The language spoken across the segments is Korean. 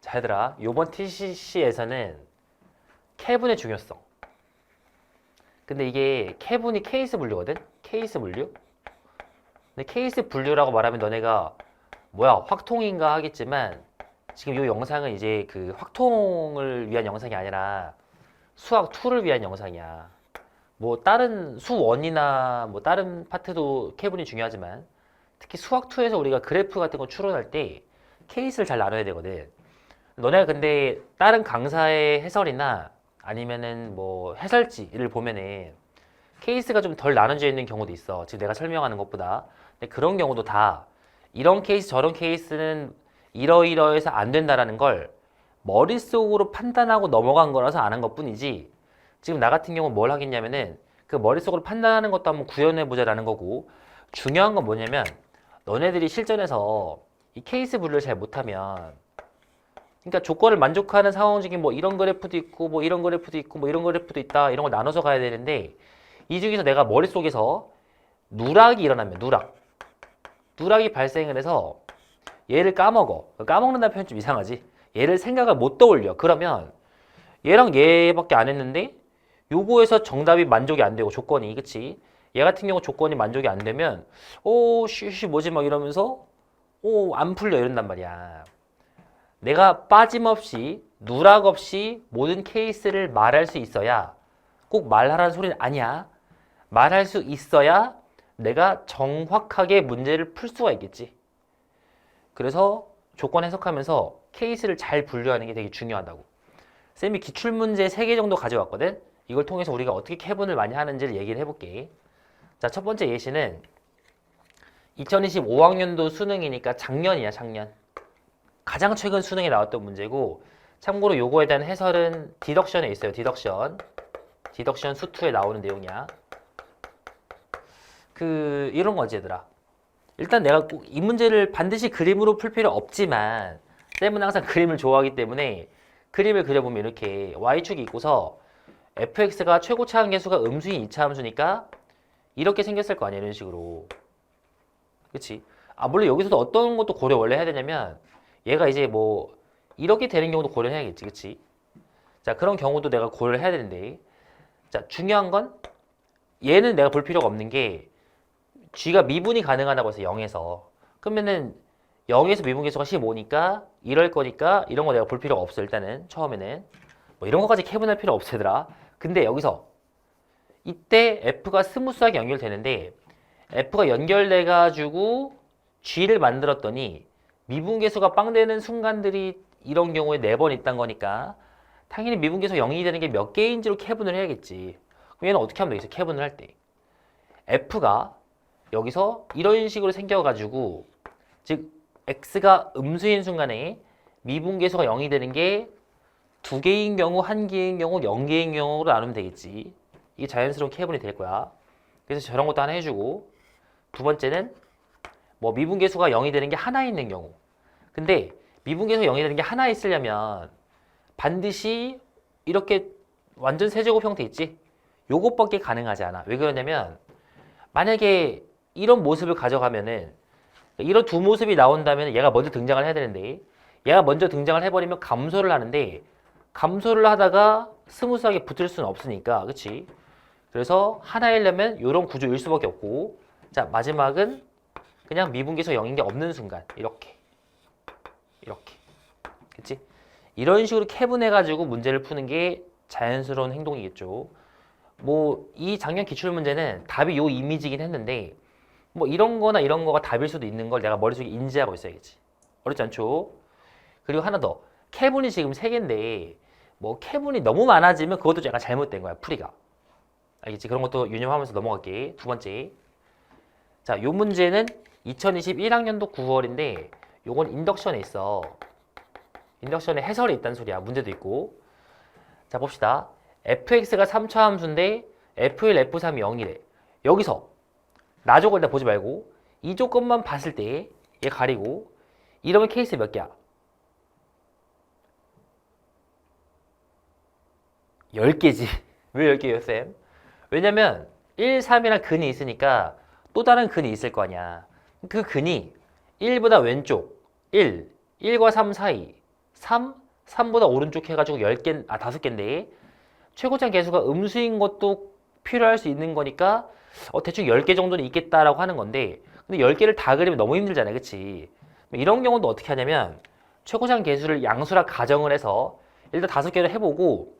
자, 얘들아, 요번 TCC에서는 캐분의 중요성. 근데 이게 캐분이 케이스 분류거든? 케이스 분류? 근데 케이스 분류라고 말하면 너네가 뭐야, 확통인가 하겠지만 지금 이 영상은 이제 그 확통을 위한 영상이 아니라 수학 2를 위한 영상이야. 뭐 다른 수 1이나 뭐 다른 파트도 캐분이 중요하지만 특히 수학 2에서 우리가 그래프 같은 거 추론할 때 케이스를 잘 나눠야 되거든. 너네가 근데 다른 강사의 해설이나 아니면은 뭐 해설지를 보면은 케이스가 좀 덜 나눠져 있는 경우도 있어. 지금 내가 설명하는 것보다. 근데 그런 경우도 다 이런 케이스 저런 케이스는 이러이러해서 안 된다라는 걸 머릿속으로 판단하고 넘어간 거라서 안 한 것뿐이지, 지금 나 같은 경우 뭘 하겠냐면은 그 머릿속으로 판단하는 것도 한번 구현해 보자라는 거고, 중요한 건 뭐냐면 너네들이 실전에서 이 케이스 분류를 잘 못하면, 그러니까 조건을 만족하는 상황 중에 뭐 이런 그래프도 있고 뭐 이런 그래프도 있고 뭐 이런 그래프도 있다, 이런 걸 나눠서 가야 되는데 이 중에서 내가 머릿속에서 누락이 일어나면 누락이 발생을 해서 얘를 까먹어. 까먹는다는 표현 좀 이상하지. 얘를 생각을 못 떠올려. 그러면 얘랑 얘밖에 안 했는데 요거에서 정답이 만족이 안 되고 조건이, 그치? 얘 같은 경우 조건이 만족이 안 되면 쉬쉬 뭐지 막 이러면서 안 풀려 이런단 말이야. 내가 빠짐없이 누락 없이 모든 케이스를 말할 수 있어야, 꼭 말하라는 소리는 아니야. 말할 수 있어야 내가 정확하게 문제를 풀 수가 있겠지. 그래서 조건 해석하면서 케이스를 잘 분류하는 게 되게 중요하다고. 쌤이 기출문제 3개 정도 가져왔거든. 이걸 통해서 우리가 어떻게 캐분을 많이 하는지를 얘기를 해볼게. 자, 첫 번째 예시는 2025학년도 수능이니까 작년이야, 작년. 가장 최근 수능에 나왔던 문제고, 참고로 요거에 대한 해설은 디덕션에 있어요. 디덕션 수2에 나오는 내용이야. 이런 거지, 얘들아. 일단 내가 꼭 이 문제를 반드시 그림으로 풀 필요 없지만 쌤은 항상 그림을 좋아하기 때문에 그림을 그려보면 이렇게 y축이 있고서 fx가 최고차 함계수가 음수인 2차 함수니까 이렇게 생겼을 거 아니야, 이런 식으로. 그치? 물론 여기서도 어떤 것도 고려 원래 해야 되냐면 얘가 이제 뭐 이렇게 되는 경우도 고려해야겠지, 그치? 자, 그런 경우도 내가 고려를 해야 되는데, 자, 중요한 건 얘는 내가 볼 필요가 없는 게 g가 미분이 가능하다고 해서 0에서, 그러면은 0에서 미분계수가 15니까 이럴 거니까 이런 거 내가 볼 필요가 없어. 일단은 처음에는 뭐 이런 거까지 캐분할 필요 없어, 얘들아. 근데 여기서 이때 f가 스무스하게 연결되는데 f가 연결돼 가지고 g를 만들었더니 미분계수가 빵 되는 순간들이 이런 경우에 4번 있단 거니까 당연히 미분계수 0이 되는 게 몇 개인지로 캐분을 해야겠지. 그럼 얘는 어떻게 하면 되겠어? 캐분을 할 때 f가 여기서 이런 식으로 생겨가지고, 즉 x가 음수인 순간에 미분계수가 0이 되는 게 2개인 경우, 1개인 경우, 0개인 경우로 나누면 되겠지. 이게 자연스러운 캐분이 될 거야. 그래서 저런 것도 하나 해주고, 두 번째는 뭐 미분계수가 0이 되는 게 하나 있는 경우. 근데 미분계수가 0이 되는 게 하나 있으려면 반드시 이렇게 완전 세제곱 형태 있지? 요것밖에 가능하지 않아. 왜 그러냐면 만약에 이런 모습을 가져가면은, 이런 두 모습이 나온다면 얘가 먼저 등장을 해야 되는데 얘가 먼저 등장을 해버리면 감소를 하는데, 감소를 하다가 스무스하게 붙을 수는 없으니까, 그치? 그래서 하나이려면 이런 구조일 수밖에 없고, 자, 마지막은 그냥 미분계수 0인 게 없는 순간 이렇게 그치? 이런 식으로 캐분해가지고 문제를 푸는 게 자연스러운 행동이겠죠. 뭐 이 작년 기출문제는 답이 요 이미지긴 했는데 뭐 이런 거나 이런 거가 답일 수도 있는 걸 내가 머릿속에 인지하고 있어야겠지. 어렵지 않죠? 그리고 하나 더, 캐분이 지금 3개인데 뭐 캐분이 너무 많아지면 그것도 약간 잘못된 거야, 풀이가. 알겠지? 그런 것도 유념하면서 넘어갈게. 두 번째, 자, 요 문제는 2021학년도 9월인데 요건 인덕션에 있어. 인덕션에 해설이 있다는 소리야. 문제도 있고. 자, 봅시다. fx가 3차 함수인데 f1, f3이 0이래. 여기서 나 조건 일단 보지 말고 이 조건만 봤을 때 얘 가리고, 이러면 케이스 몇 개야? 10개지. 왜 10개예요, 쌤? 왜냐면 1, 3이랑 근이 있으니까 또 다른 근이 있을 거 아니야. 그 근이 1보다 왼쪽 1, 1과 3 사이, 3, 3보다 오른쪽 해가지고 10개, 5개인데 최고차항 계수가 음수인 것도 필요할 수 있는 거니까 대충 10개 정도는 있겠다라고 하는 건데 근데 10개를 다 그리면 너무 힘들잖아요. 그치? 이런 경우도 어떻게 하냐면 최고차항 계수를 양수라 가정을 해서 일단 5개를 해보고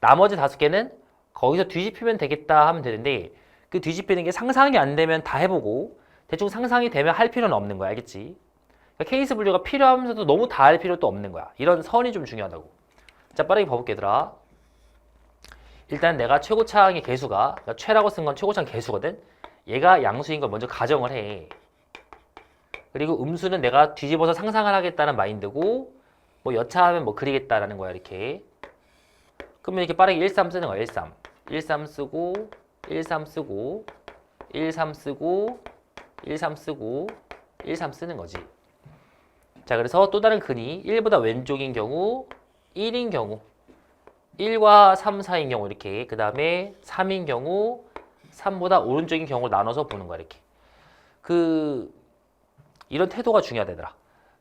나머지 5개는 거기서 뒤집히면 되겠다 하면 되는데 그 뒤집히는 게 상상이 안 되면 다 해보고 대충 상상이 되면 할 필요는 없는 거야. 알겠지? 그러니까 케이스 분류가 필요하면서도 너무 다 할 필요도 없는 거야. 이런 선이 좀 중요하다고. 자, 빠르게 봐볼게 얘들아. 일단 내가 최고차항의 개수가 그러니까 최라고 쓴 건 최고차항 개수거든. 얘가 양수인 걸 먼저 가정을 해. 그리고 음수는 내가 뒤집어서 상상을 하겠다는 마인드고 뭐 여차하면 뭐 그리겠다라는 거야. 이렇게. 그러면 이렇게 빠르게 13 쓰는 거야. 13. 13 쓰고 13 쓰고 13 쓰고 13 쓰고 13 쓰는 거지. 자, 그래서 또 다른 근이 1보다 왼쪽인 경우 1인 경우 1과 3 사이인 경우 이렇게 그 다음에 3인 경우 3보다 오른쪽인 경우를 나눠서 보는 거야. 이렇게 이런 태도가 중요하다 얘들아.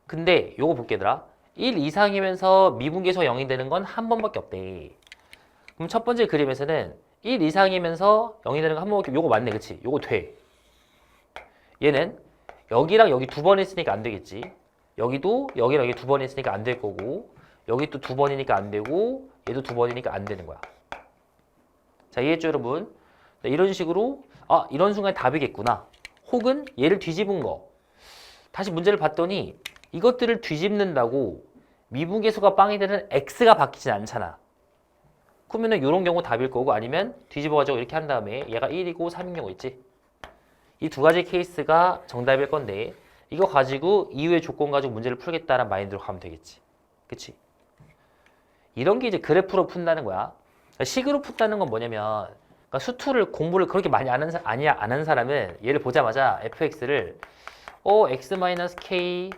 근데 요거 볼게 얘들아. 1 이상이면서 미분계수가 0이 되는 건 한 번밖에 없대. 그럼 첫 번째 그림에서는 1 이상이면서 0이 되는 거 한 번밖에 요거 맞네. 그치? 요거 돼. 얘는 여기랑 여기 두 번 했으니까 안 되겠지. 여기도 여기랑 여기 두 번 했으니까 안 될 거고 여기 또 두 번이니까 안 되고 얘도 두 번이니까 안 되는 거야. 자, 이해했죠 여러분? 이런 식으로 이런 순간에 답이겠구나. 혹은 얘를 뒤집은 거. 다시 문제를 봤더니 이것들을 뒤집는다고 미분계수가 빵이 되는 x가 바뀌진 않잖아. 그러면은 이런 경우 답일 거고 아니면 뒤집어가지고 이렇게 한 다음에 얘가 1이고 3인 경우 있지. 이 두 가지 케이스가 정답일 건데 이거 가지고 이후의 조건 가지고 문제를 풀겠다는 마인드로 가면 되겠지. 그치? 이런 게 이제 그래프로 푼다는 거야. 그러니까 식으로 푼다는 건 뭐냐면 그러니까 수투를 공부를 그렇게 많이 안 한 사람은 얘를 보자마자 fx를 x-k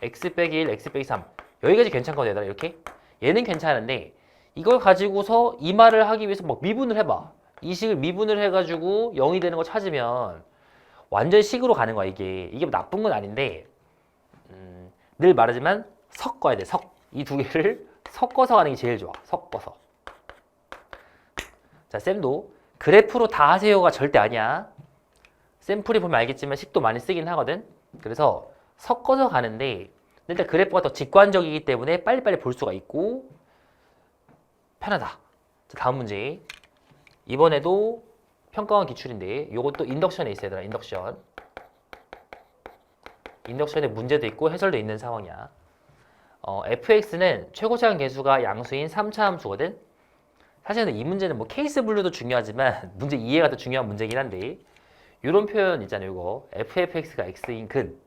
x 빼기 1 x 빼기 3 여기까지 괜찮거든 얘들아. 이렇게 얘는 괜찮은데 이걸 가지고서 이 말을 하기 위해서 막 미분을 해봐. 이 식을 미분을 해가지고 0이 되는 거 찾으면 완전 식으로 가는 거야. 이게 나쁜 건 아닌데 늘 말하지만 섞어야 돼. 이 두 개를 섞어서 가는 게 제일 좋아. 섞어서. 자, 쌤도 그래프로 다 하세요가 절대 아니야. 샘플이 보면 알겠지만 식도 많이 쓰긴 하거든. 그래서 섞어서 가는데 일단 그래프가 더 직관적이기 때문에 빨리빨리 볼 수가 있고 편하다. 자, 다음 문제. 이번에도 평가원 기출인데 요것도 인덕션에 있어야 되나? 인덕션에 문제도 있고 해설도 있는 상황이야. fx는 최고차항 계수가 양수인 3차 함수거든. 사실은 이 문제는 뭐 케이스 분류도 중요하지만 문제 이해가 더 중요한 문제긴 한데 이런 표현 있잖아요. 이거 fx가 x인 근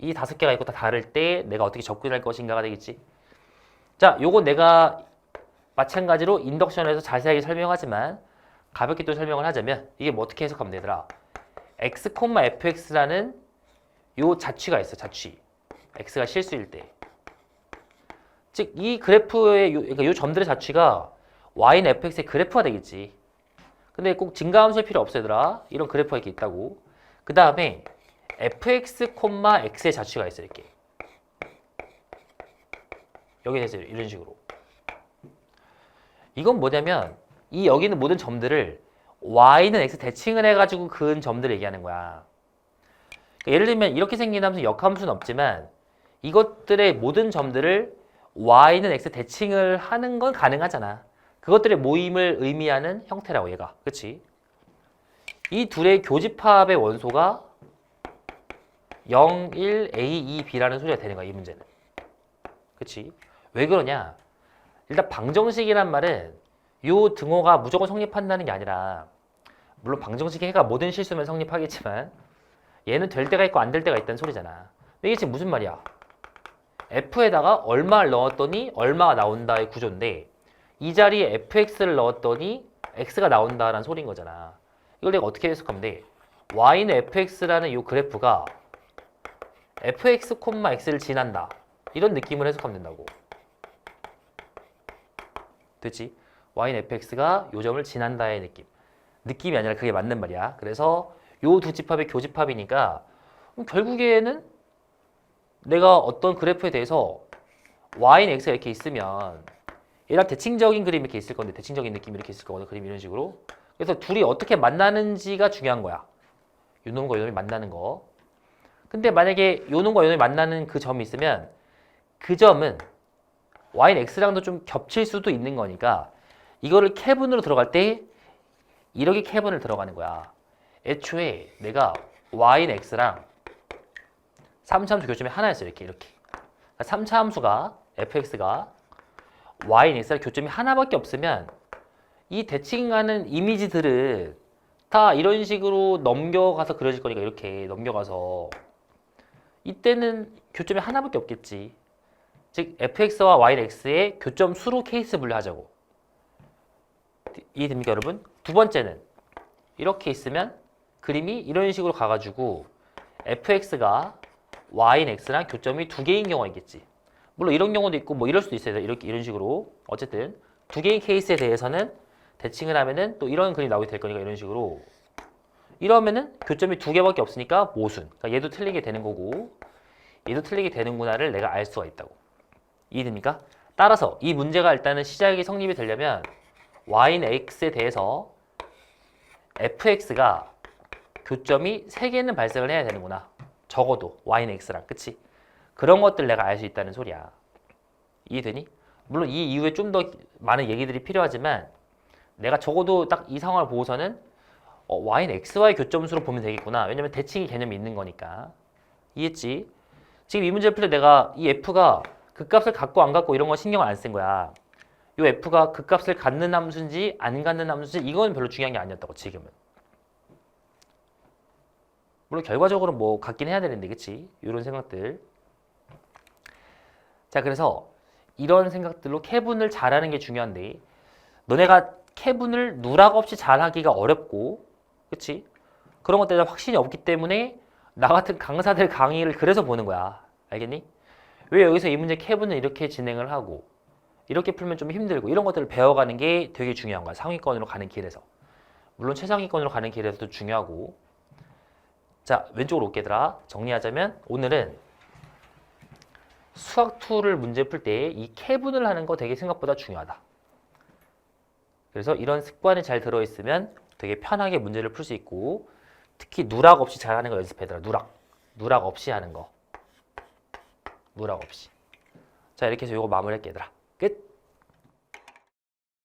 이 5개가 있고 다 다를 때 내가 어떻게 접근할 것인가가 되겠지. 자, 요거 내가 마찬가지로 인덕션에서 자세하게 설명하지만 가볍게 또 설명을 하자면 이게 뭐 어떻게 해석하면 되더라. x, fx라는 요 자취가 있어. 자취. x가 실수일 때. 즉 이 그래프의 그러니까 요 점들의 자취가 y는 fx의 그래프가 되겠지. 근데 꼭 증가함수일 필요 없어 얘들아. 이런 그래프가 이렇게 있다고. 그 다음에 fx, x의 자취가 있어. 이렇게. 여기 돼서 이런 식으로. 이건 뭐냐면 이 여기 있는 모든 점들을 y는 x 대칭을 해가지고 그은 점들을 얘기하는 거야. 그러니까 예를 들면 이렇게 생긴 함수 역함수는 없지만 이것들의 모든 점들을 y는 x 대칭을 하는 건 가능하잖아. 그것들의 모임을 의미하는 형태라고 얘가. 그치? 이 둘의 교집합의 원소가 0, 1, A, 2, B라는 소리가 되는 거야. 이 문제는. 그치? 왜 그러냐? 일단 방정식이란 말은 요 등호가 무조건 성립한다는 게 아니라 물론 방정식 해가 모든 실수면 성립하겠지만 얘는 될 때가 있고 안 될 때가 있다는 소리잖아. 이게 지금 무슨 말이야? f에다가 얼마를 넣었더니 얼마가 나온다의 구조인데 이 자리에 fx를 넣었더니 x가 나온다라는 소리인 거잖아. 이걸 내가 어떻게 해석하면 돼? y는 fx라는 이 그래프가 fx, x를 지난다. 이런 느낌을 해석하면 된다고. 됐지? y는 fx가 요 점을 지난다의 느낌. 느낌이 아니라 그게 맞는 말이야. 그래서 요 두 집합의 교집합이니까 결국에는 내가 어떤 그래프에 대해서 y는 x가 이렇게 있으면 얘랑 대칭적인 그림이 이렇게 있을 건데 대칭적인 느낌이 이렇게 있을 거거든. 그림이 이런 식으로. 그래서 둘이 어떻게 만나는지가 중요한 거야. 요 놈과 요 놈이 만나는 거. 근데 만약에 요 놈과 요 놈이 만나는 그 점이 있으면 그 점은 y는 x랑도 좀 겹칠 수도 있는 거니까 이거를 캐분으로 들어갈 때 이렇게 캐분을 들어가는 거야. 애초에 내가 y는 x랑 3차 함수 교점이 하나였어. 이렇게. 그러니까 3차 함수가 fx가 y는 x랑 교점이 하나밖에 없으면 이 대칭하는 이미지들은 다 이런 식으로 넘겨가서 그려질 거니까 이렇게 넘겨가서 이때는 교점이 하나밖에 없겠지. 즉 fx와 y는 x의 교점 수로 케이스 분류하자고. 이해됩니까 여러분? 두 번째는 이렇게 있으면 그림이 이런 식으로 가가지고 fx가 y는 x랑 교점이 두 개인 경우가 있겠지. 물론 이런 경우도 있고 뭐 이럴 수도 있어요. 이렇게 이런 식으로 어쨌든 두 개인 케이스에 대해서는 대칭을 하면은 또 이런 그림이 나오게 될 거니까 이런 식으로 이러면은 교점이 두 개밖에 없으니까 모순. 그러니까 얘도 틀리게 되는 거고 얘도 틀리게 되는구나를 내가 알 수가 있다고. 이해됩니까? 따라서 이 문제가 일단은 시작이 성립이 되려면 y는 x에 대해서 fx가 교점이 3개는 발생을 해야 되는구나. 적어도 y는 x랑. 그치? 그런 것들 내가 알 수 있다는 소리야. 이해되니? 물론 이 이후에 좀 더 많은 얘기들이 필요하지만 내가 적어도 딱 이 상황을 보고서는 y는 x와의 교점수로 보면 되겠구나. 왜냐면 대칭이 개념이 있는 거니까. 이해했지? 지금 이 문제를 풀 때 내가 이 f가 극값을 갖고 안 갖고 이런 거 신경을 안 쓴 거야. 이 f가 극값을 갖는 함수인지 안 갖는 함수인지 이건 별로 중요한 게 아니었다고 지금은. 물론 결과적으로 뭐 갖긴 해야 되는데 그치? 이런 생각들. 자 그래서 이런 생각들로 캐분을 잘하는 게 중요한데 너네가 캐분을 누락 없이 잘하기가 어렵고 그치? 그런 것들에 대한 확신이 없기 때문에 나 같은 강사들 강의를 그래서 보는 거야. 알겠니? 왜 여기서 이 문제 캐분을 이렇게 진행을 하고 이렇게 풀면 좀 힘들고 이런 것들을 배워가는 게 되게 중요한 거야. 상위권으로 가는 길에서. 물론 최상위권으로 가는 길에서도 중요하고. 자 왼쪽으로 올게 얘들아. 정리하자면 오늘은 수학2를 문제 풀 때 이 캐분을 하는 거 되게 생각보다 중요하다. 그래서 이런 습관이 잘 들어있으면 되게 편하게 문제를 풀 수 있고 특히 누락 없이 잘하는 거 연습해더라. 누락 없이 하는 거. 누락 없이. 자 이렇게 해서 이거 마무리할게 얘들아. 끝.